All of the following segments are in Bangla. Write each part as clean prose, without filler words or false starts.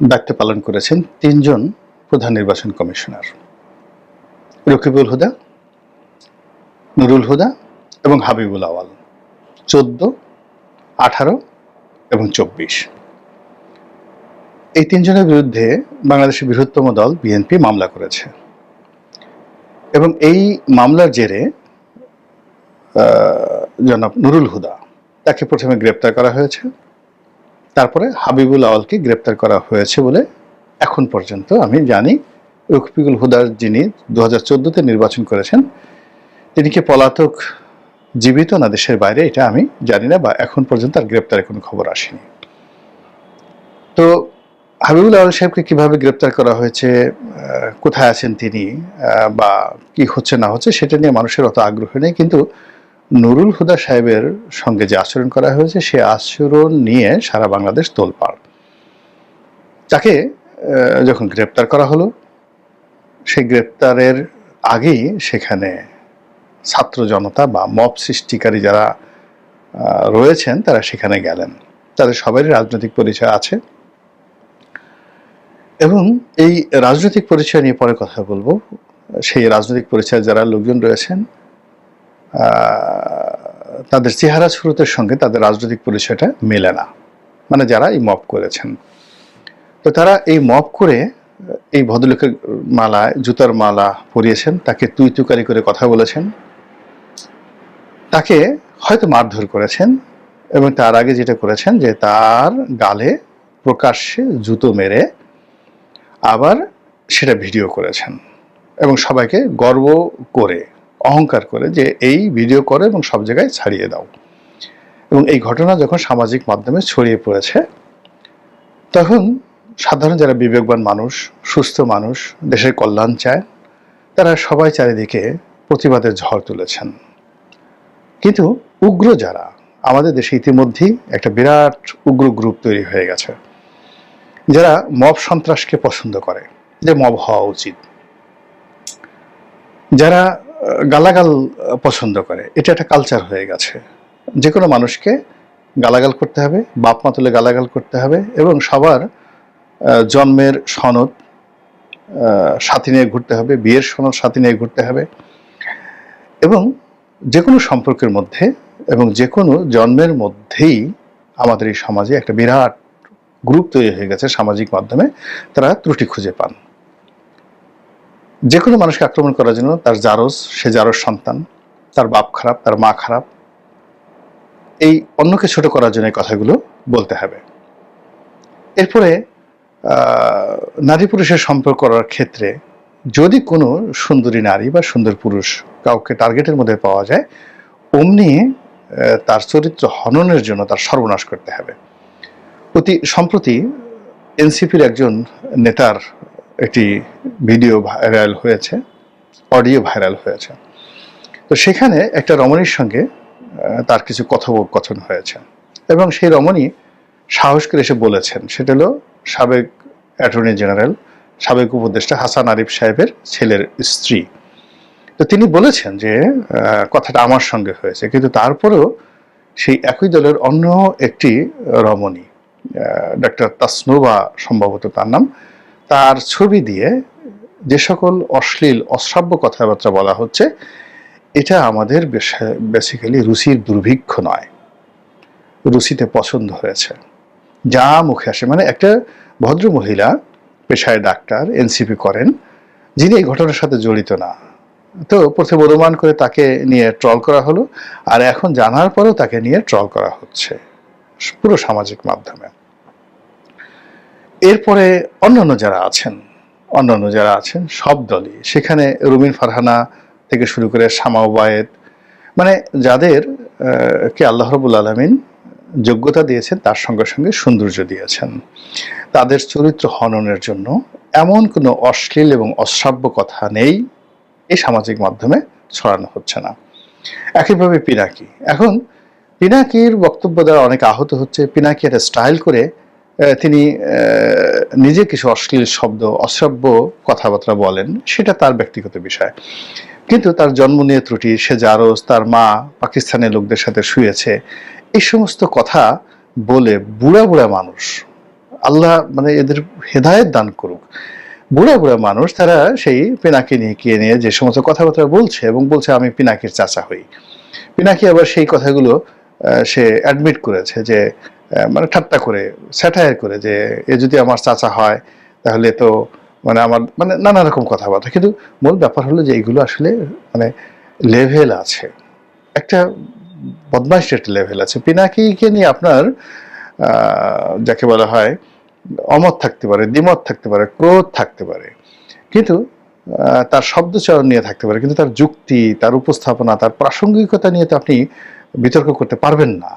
দায়িত্ব পালন করেছেন তিনজন প্রধান নির্বাচন কমিশনার, রকিবুল হুদা, নুরুল হুদা এবং হাবিবুল আওয়াল। 14, 18 এবং 24 এই তিনজনের বিরুদ্ধে বাংলাদেশের বৃহত্তম দল বিএনপি মামলা করেছে এবং এই মামলার জেরে জনাব নুরুল হুদা তাকে প্রথমে গ্রেপ্তার করা হয়েছে, তারপরে হাবিবুল আওয়ালকে গ্রেপ্তার করা হয়েছে বলে এখন পর্যন্ত আমি জানি। রকিবুল হুদার যিনি 2014-তে নির্বাচন করেছেন, তিনি কি পলাতক, জীবিত না দেশের বাইরে, এটা আমি জানি না, বা এখন পর্যন্ত তার গ্রেপ্তারের কোনো খবর আসেনি। তো হাবিবুল আওয়াল সাহেবকে কিভাবে গ্রেপ্তার করা হয়েছে, কোথায় আছেন তিনি, বা কি হচ্ছে না হচ্ছে সেটা নিয়ে মানুষের অত আগ্রহ নেই, কিন্তু নুরুল হুদা সাহেবের সঙ্গে যে আচরণ করা হয়েছে সে আচরণ নিয়ে সারা বাংলাদেশ তোলপাড়। তাকে যখন গ্রেপ্তার করা হলো, সেই গ্রেপ্তারের আগেই সেখানে ছাত্র জনতা বা মব সৃষ্টিকারী যারা রয়েছেন তারা সেখানে গেলেন। তাদের সবারই রাজনৈতিক পরিচয় আছে এবং এই রাজনৈতিক পরিচয় নিয়ে পরে কথা বলবো। সেই রাজনৈতিক পরিচয় যারা লোকজন রয়েছেন তাদের চেহারা সুরতের সঙ্গে তাদের রাজনৈতিক পরিচয়টা মেলে না, মানে যারা এই মব করেছেন। তো তারা এই মব করে এই ভদ্রলোকের মালায় জুতার মালা পরিয়েছেন, তাকে তুই তুকারি করে কথা বলেছেন, তাকে হয়তো মারধর করেছেন এবং তার আগে যেটা করেছেন যে তার গালে প্রকাশ্যে জুতো মেরে আবার সেটা ভিডিও করেছেন এবং সবাইকে গর্ব করে, অহংকার করে যে এই ভিডিও করে এবং সব জায়গায় ছাড়িয়ে দাও। এবং এই ঘটনা যখন সামাজিক মাধ্যমে ছড়িয়ে পড়েছে, তখন সাধারণ যারা বিবেকবান মানুষ, সুস্থ মানুষ, দেশের কল্যাণ চায়, তারা সবাই চারিদিকে প্রতিবাদের ঝড় তুলেছেন। কিন্তু উগ্র যারা, আমাদের দেশে ইতিমধ্যেই একটা বিরাট উগ্র গ্রুপ তৈরি হয়ে গেছে, যারা মব সন্ত্রাসকে পছন্দ করে, যে মব হওয়া উচিত, যারা গালাগাল পছন্দ করে, এটা একটা কালচার হয়ে গেছে। যে কোনো মানুষকে গালাগাল করতে হবে, বাপ মা তুলে গালাগাল করতে হবে এবং সবার জন্মের সনদ সাথী নিয়ে ঘুরতে হবে, বিয়ের সনদ সাথী নিয়ে ঘুরতে হবে এবং যে কোনো সম্পর্কের মধ্যে এবং যে কোনো জন্মের মধ্যেই আমাদের এই সমাজে একটা বিরাট গ্রুপ তৈরি হয়ে গেছে সামাজিক মাধ্যমে। তারা ত্রুটি খুঁজে পান যে কোনো মানুষকে আক্রমণ করার জন্য। তার জারজ, সে জারজ সন্তান, তার বাপ খারাপ, তার মা খারাপ, এই অন্যকে ছোট করার জন্য এই কথাগুলো বলতে হবে। এরপরে নারী পুরুষের সম্পর্ক করার ক্ষেত্রে যদি কোনো সুন্দরী নারী বা সুন্দর পুরুষ কাউকে টার্গেটের মধ্যে পাওয়া যায়, অমনি তার চরিত্র হননের জন্য তার সর্বনাশ করতে হবে। অতি সম্প্রতি এনসিপির একজন নেতার একটি ভিডিও ভাইরাল হয়েছে, অডিও ভাইরাল হয়েছে। তো সেখানে একটা রমণীর সঙ্গে তার কিছু কথোপকথন হয়েছে এবং সেই রমণী সাহস করে এসে বলেছেন, সেটা হলো সাবেক অ্যাটর্নি জেনারেল, সাবেক উপদেষ্টা হাসান আরিফ সাহেবের ছেলের স্ত্রী। তো তিনি বলেছেন যে কথাটা আমার সঙ্গে হয়েছে, কিন্তু তারপরেও সেই একই দলের অন্য একটি রমণী, ডক্টর তাসনুবা সম্ভবত তার নাম, তার ছবি দিয়ে যে সকল অশ্লীল অশ্রাব্য কথাবার্তা বলা হচ্ছে, এটা আমাদের বেসিক্যালি রুচির দুর্ভিক্ষ নয়, রুচিতে পছন্দ হয়েছে, যা মুখে আসে। মানে একটা ভদ্র মহিলা, পেশায় ডাক্তার, এনসিপি করেন, যিনি এই ঘটনার সাথে জড়িত না, তো প্রথমে অনুমান করে তাকে নিয়ে ট্রল করা হলো, আর এখন জানার পরেও তাকে নিয়ে ট্রল করা হচ্ছে পুরো সামাজিক মাধ্যমে। এরপরে অন্যান্য যারা আছেন সব দলই, সেখানে রুমিন ফারহানা থেকে শুরু করে শামা ওবায়েদ, মানে যাদের কে আল্লাহ রাব্বুল আলামিন যোগ্যতা দিয়েছেন, তার সঙ্গে সঙ্গে সৌন্দর্য দিয়েছেন, তাদের চরিত্র হননের জন্য এমন কোনো অশ্লীল এবং অশ্রাব্য কথা নেই এই সামাজিক মাধ্যমে ছড়ানো হচ্ছে না। একইভাবে পিনাকি, এখন পিনাকির বক্তব্য দ্বারা অনেক আহত হচ্ছে। পিনাকি একটা স্টাইল করে তিনি নিজে কিছু অশ্লীল শব্দ, অশ্রাব্য কথাবার্তা বলেন, সেটা তার ব্যক্তিগত বিষয়, কিন্তু তার জন্ম নিয়ে ত্রুটি, সে জারজ, তার মা পাকিস্তানের লোকদের সাথে শুয়েছে, এই সমস্ত কথা বলে বুড়া বুড়া মানুষ, আল্লাহ মানে এদের হেদায়েত দান করুক। বুড়া বুড়া মানুষ, তারা সেই পিনাকি নিয়ে যে সমস্ত কথাবার্তা বলছে এবং বলছে আমি পিনাকির চাচা হই। পিনাকি আবার সেই কথাগুলো সে অ্যাডমিট করেছে যে মানে ঠাট্টা করে, স্যাটায়ার করে, যে এ যদি আমার চাচা হয় তাহলে তো মানে আমার মানে নানা রকম কথাবার্তা। কিন্তু মূল ব্যাপার হলো যে এইগুলো আসলে মানে লেভেল আছে, একটা বদমাইশের একটা লেভেল আছে। পিনাকিকে নিয়ে আপনার যাকে বলা হয় অমত থাকতে পারে, দ্বিমত থাকতে পারে, ক্রোধ থাকতে পারে, কিন্তু তার শব্দচয়ন নিয়ে থাকতে পারে, কিন্তু তার যুক্তি, তার উপস্থাপনা, তার প্রাসঙ্গিকতা নিয়ে তো আপনি বিতর্ক করতে পারবেন না।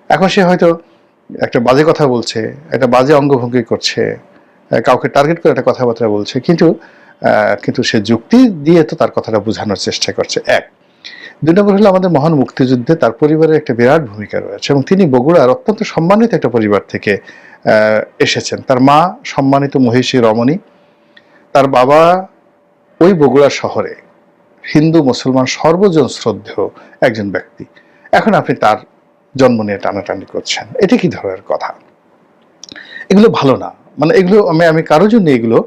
এখন সে হয়তো একটা বাজে কথা বলছে, একটা বাজে অঙ্গভঙ্গি করছে, কাউকে টার্গেট করে একটা কথাবার্তা বলছে, কিন্তু কিন্তু সে যুক্তি দিয়ে তো তার কথাটা বোঝানোর চেষ্টা করছে। এক, দুই নম্বর হলো আমাদের মহান মুক্তিযুদ্ধে তার পরিবারের একটা বিরাট ভূমিকা রয়েছে এবং তিনি বগুড়ার অত্যন্ত সম্মানিত একটা পরিবার থেকে এসেছেন। তার মা সম্মানিত মহিষী রমণী, তার বাবা ওই বগুড়া শহরে হিন্দু মুসলমান সর্বজন শ্রদ্ধেয় একজন ব্যক্তি। এখন আপনি তার জন্ম নিয়ে টানাটানি করছেন, এটা কি ধরনের কথা? এগুলো ভালো না, মানে এগুলো আমি কারোর জন্য এগুলো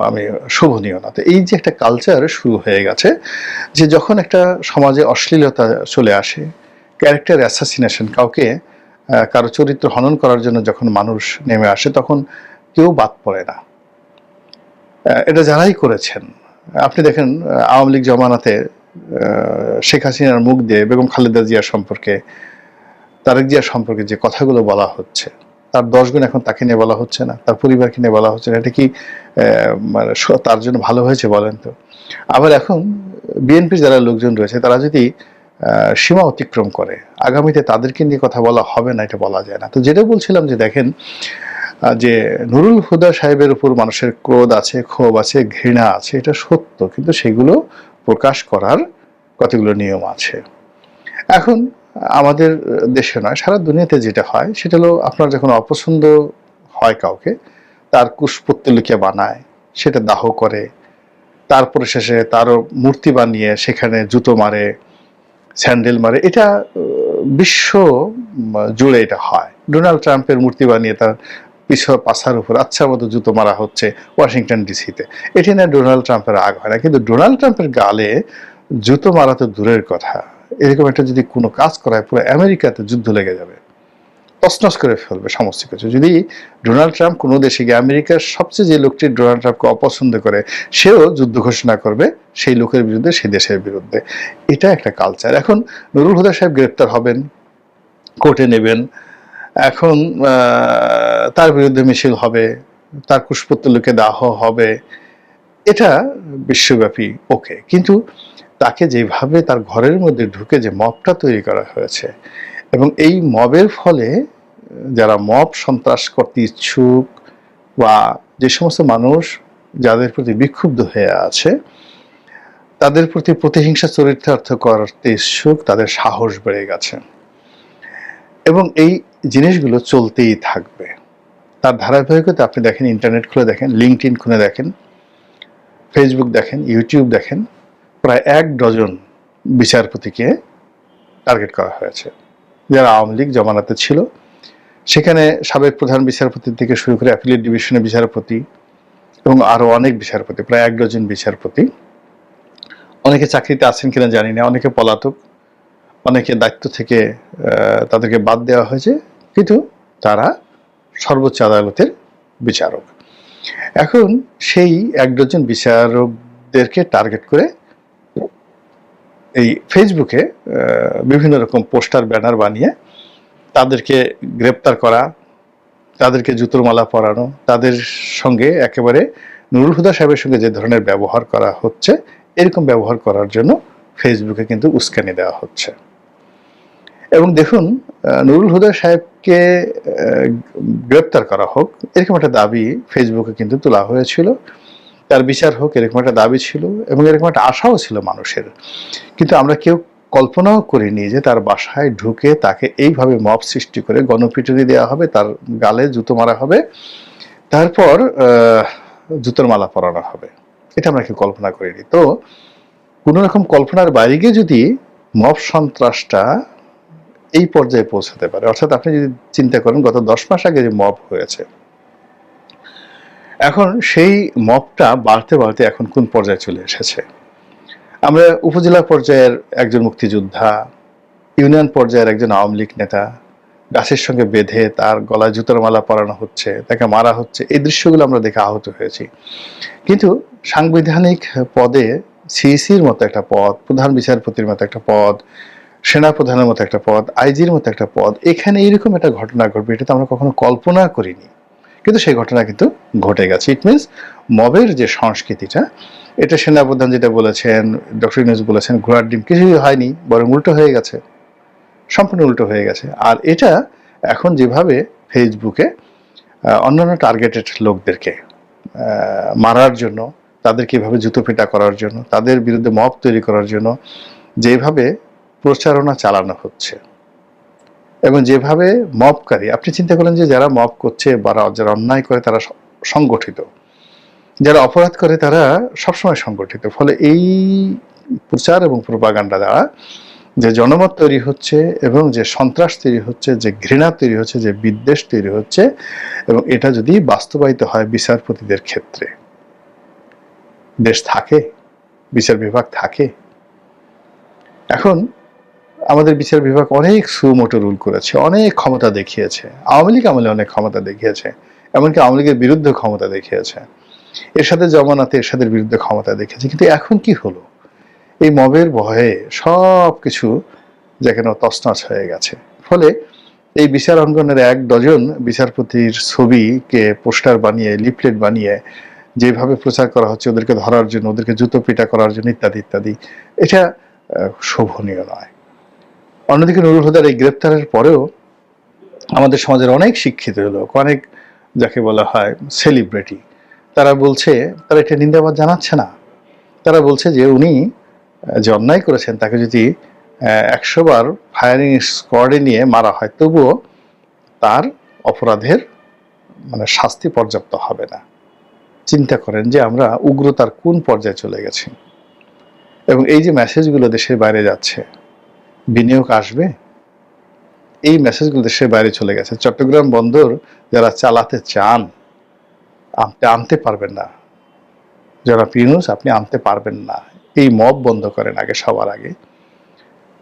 আমি শোভনীয় না। তো এই যে একটা কালচার শুরু হয়ে গেছে, যে যখন একটা সমাজে অশ্লীলতা চলে আসে, ক্যারেক্টার অ্যাসাসিনেশন, কাউকে কারো চরিত্র হনন করার জন্য যখন মানুষ নেমে আসে, তখন কেউ বাদ পড়ে না। এটা যারাই করেছেন, আপনি দেখেন আওয়ামী লীগ জমানাতে শেখ হাসিনার মুখ দিয়ে বেগম খালেদা জিয়া সম্পর্কে, তারেক জিয়া সম্পর্কে যে কথাগুলো বলা হচ্ছে, তার 10 গুণ এখন তাকে নিয়ে বলা হচ্ছে না, তার পরিবারকে নিয়ে বলা হচ্ছে না। এটা কি মানে তার জন্য ভালো হয়েছে বলেন তো? আবার এখন বিএনপির যারা লোকজন রয়েছে, তারা যদি সীমা অতিক্রম করে, আগামীতে তাদেরকে নিয়ে কথা বলা হবে না, এটা বলা যায় না। তো যেটা বলছিলাম যে দেখেন, যে নুরুল হুদা সাহেবের উপর মানুষের ক্রোধ আছে, ক্ষোভ আছে, ঘৃণা আছে, এটা সত্য, কিন্তু সেগুলো প্রকাশ করার কতগুলো নিয়ম আছে। এখন আমাদের দেশে নয়, সারা দুনিয়াতে যেটা হয় সেটা হলো, আপনার যখন অপছন্দ হয় কাউকে, তার কুশপুত্তলিকা বানায়, সেটা দাহ করে, তারপরে শেষে তারও মূর্তি বানিয়ে সেখানে জুতো মারে, স্যান্ডেল মারে। এটা বিশ্ব জুড়ে এটা হয়। ডোনাল্ড ট্রাম্পের মূর্তি বানিয়ে তার পাছার উপর আচ্ছা মতো জুতো মারা হচ্ছে ওয়াশিংটন ডিসিতে। এটি না ডোনাল্ড ট্রাম্পের রাগ হয় না, কিন্তু ডোনাল্ড ট্রাম্পের গালে জুতো মারা তো দূরের কথা, এরকম একটা যদি কোনো কাজ করায়, পুরো আমেরিকাতে যুদ্ধ লেগে যাবে, তছনছ করে ফেলবে সমস্ত কিছু। যদি ডোনাল্ড ট্রাম্প কোনো দেশে গিয়ে, আমেরিকার সবচেয়ে যে লোকটি ডোনাল্ড ট্রাম্পকে অপছন্দ করে, সেও যুদ্ধ ঘোষণা করবে সেই লোকের বিরুদ্ধে, সেই দেশের বিরুদ্ধে। এটা একটা কালচার। এখন নুরুল হুদা সাহেব গ্রেপ্তার হবেন, কোর্টে নেবেন, এখন তার বিরুদ্ধে মিছিল হবে, তার কুশপুত্তলিকা দাহ হবে, এটা বিশ্বব্যাপী ওকে। কিন্তু তাকে যেভাবে তার ঘরের মধ্যে ঢুকে যে মবটা তৈরি করা হয়েছে, এবং এই মবের ফলে যারা মব সন্ত্রাস করতে ইচ্ছুক, বা যে সমস্ত মানুষ যাদের প্রতি বিক্ষুব্ধ হয়ে আছে, তাদের প্রতি প্রতিহিংসা চরিতার্থ করতে ইচ্ছুক, তাদের সাহস বেড়ে গেছে এবং এই জিনিসগুলো চলতেই থাকবে। তার ধারাবাহিকতা আপনি দেখেন, ইন্টারনেট খুলে দেখেন, লিঙ্কডইন খুলে দেখেন, ফেসবুক দেখেন, ইউটিউব দেখেন, প্রায় 1 ডজন বিচারপতিকে টার্গেট করা হয়েছে যারা আওয়ামী লীগ জমানাতে ছিল। সেখানে সাবেক প্রধান বিচারপতি থেকে শুরু করে অ্যাপিলেট ডিভিশনের বিচারপতি এবং আরো অনেক বিচারপতি, প্রায় 1 ডজন বিচারপতি। অনেকে চাকরিতে আছেন কিনা জানি না, অনেকে পলাতক, অনেকে দায়িত্ব থেকে তাদেরকে বাদ দেওয়া হয়েছে, কিন্তু তারা সর্বোচ্চ আদালতের বিচারক। এখন সেই 1 ডজন বিচারকদেরকে টার্গেট করে এই ফেসবুকে বিভিন্ন রকম পোস্টার, ব্যানার বানিয়ে তাদেরকে গ্রেপ্তার করা, তাদেরকে জুতোর মালা পরানো, তাদের সঙ্গে একেবারে নুরুল হুদা সাহেবের সঙ্গে যে ধরনের ব্যবহার করা হচ্ছে, এরকম ব্যবহার করার জন্য ফেসবুকে কিন্তু উস্কানি দেওয়া হচ্ছে। এবং দেখুন, নুরুল হুদা সাহেবকে গ্রেপ্তার করা হোক, এরকম একটা দাবি ফেসবুকে কিন্তু তোলা হয়েছিল, তার বিচার হোক এরকম একটা দাবি ছিল, এবং এরকম একটা আশাও ছিল মানুষের। কিন্তু আমরা কেউ কল্পনাও করিনি যে তার বাসায় ঢুকে তাকে এইভাবে মব সৃষ্টি করে গণপিটুনি দেওয়া হবে, তার গালে জুতো মারা হবে, তারপর জুতোর মালা পরানো হবে। এটা আমরা কেউ কল্পনা করিনি। তো কোনো রকম কল্পনার বাইরে গিয়ে যদি মব সন্ত্রাসটা এই পর্যায়ে পৌঁছাতে পারে। অর্থাৎ আপনি যদি চিন্তা করেন গত 10 মাস আগে যে মব হয়েছে, এখন সেই মবটা বাড়তে বাড়তে এখন কোন পর্যায়ে চলে এসেছে। আমরা উপজেলা পর্যায়ের একজন মুক্তিযোদ্ধা, ইউনিয়ন পর্যায়ের একজন আওয়ামী লীগ নেতা গাছের সঙ্গে বেঁধে তার গলায় জুতোর মালা পরানো হচ্ছে, তাকে মারা হচ্ছে, এই দৃশ্যগুলো আমরা দেখে আহত হয়েছি। কিন্তু সাংবিধানিক পদে সিইসির মতো একটা পদ, প্রধান বিচারপতির মতো একটা পদ, সেনাপ্রধানের মতো একটা পদ, আইজির মতো একটা পদ, এখানে এরকম একটা ঘটনা ঘটবে এটা তো আমরা কখনো কল্পনা করিনি, কিন্তু সেই ঘটনা কিন্তু ঘটে গেছে। ইট মিনস মবের যে সংস্কৃতিটা, এটা সেনাপ্রধান যেটা বলেছেন, ডক্টর ইউনূস বলেছেন, ঘোড়ার ডিম, কিছুই হয়নি, বরং উল্টো হয়ে গেছে, সম্পূর্ণ উল্টো হয়ে গেছে। আর এটা এখন যেভাবে ফেসবুকে অন্যান্য টার্গেটেড লোকদেরকে মারার জন্য, তাদেরকে এভাবে জুতো পেটা করার জন্য, তাদের বিরুদ্ধে মব তৈরি করার জন্য যেভাবে প্রচারণা চালানো হচ্ছে, এবং যেভাবে মবকারী, আপনি চিন্তা করেন যে যারা মব করছে বা যারা অন্যায় করে তারা সংগঠিত, যারা অপরাধ করে তারা সবসময় সংগঠিত। ফলে এই প্রচার এবং প্রোপাগান্ডা দ্বারা যে জনমত তৈরি হচ্ছে এবং যে সন্ত্রাস তৈরি হচ্ছে, যে ঘৃণা তৈরি হচ্ছে, যে বিদ্বেষ তৈরি হচ্ছে, এবং এটা যদি বাস্তবায়িত হয় বিচারপতিদের ক্ষেত্রে, দেশ থাকে, বিচার বিভাগ থাকে। এখন আমাদের বিচার বিভাগ অনেক সুমোটো রুল করেছে, অনেক ক্ষমতা দেখিয়েছে, আওয়ামী লীগ আমলে অনেক ক্ষমতা দেখিয়েছে, এমনকি আওয়ামী লীগের বিরুদ্ধে ক্ষমতা দেখিয়েছে, এরশাদের জমানাতে এরশাদের বিরুদ্ধে ক্ষমতা দেখিয়েছে। কিন্তু এখন কি হলো, এই মবের ভয়ে সব কিছু যেখানে তছনছ হয়ে গেছে। ফলে এই বিচার অঙ্গনের 1 ডজন বিচারপতির ছবিকে পোস্টার বানিয়ে, লিফলেট বানিয়ে যেভাবে প্রচার করা হচ্ছে ওদেরকে ধরার জন্য, ওদেরকে জুতো পিটা করার জন্য, ইত্যাদি ইত্যাদি, এটা শোভনীয় নয়। অন্যদিকে নুরুল হুদার এই গ্রেপ্তারের পরেও আমাদের সমাজের অনেক শিক্ষিত লোক, অনেক যাকে বলা হয় সেলিব্রিটি, তারা বলছে, তারা এটা নিন্দাবাদ জানাচ্ছে না, তারা বলছে যে উনি যে অন্যায় করেছেন তাকে যদি 100 বার ফায়ারিং স্কোয়াডে নিয়ে মারা হয় তবুও তার অপরাধের মানে শাস্তি পর্যাপ্ত হবে না। চিন্তা করেন যে আমরা উগ্রতার কোন পর্যায়ে চলে গেছি। এবং এই যে মেসেজগুলো দেশের বাইরে যাচ্ছে, বিনিয়োগ আসবে, এই মেসেজগুলো দেশের বাইরে চলে গেছে। চট্টগ্রাম বন্দর যারা চালাতে চান, আনতে পারবেন না, যারা ইউনূস আপনি আনতে পারবেন না। এই মব বন্ধ করেন আগে, সবার আগে।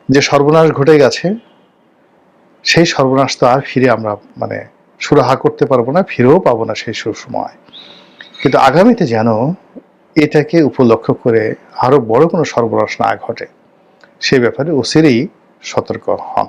যে সর্বনাশ ঘটে গেছে সেই সর্বনাশ তো আর ফিরে আমরা মানে সুরাহা করতে পারবো না, ফিরেও পাবো না সেই সুসময়। কিন্তু আগামীতে যেন এটাকে উপলক্ষ করে আরো বড় কোনো সর্বনাশ না ঘটে, সেই ব্যাপারে অচিরেই সতর্ক হন।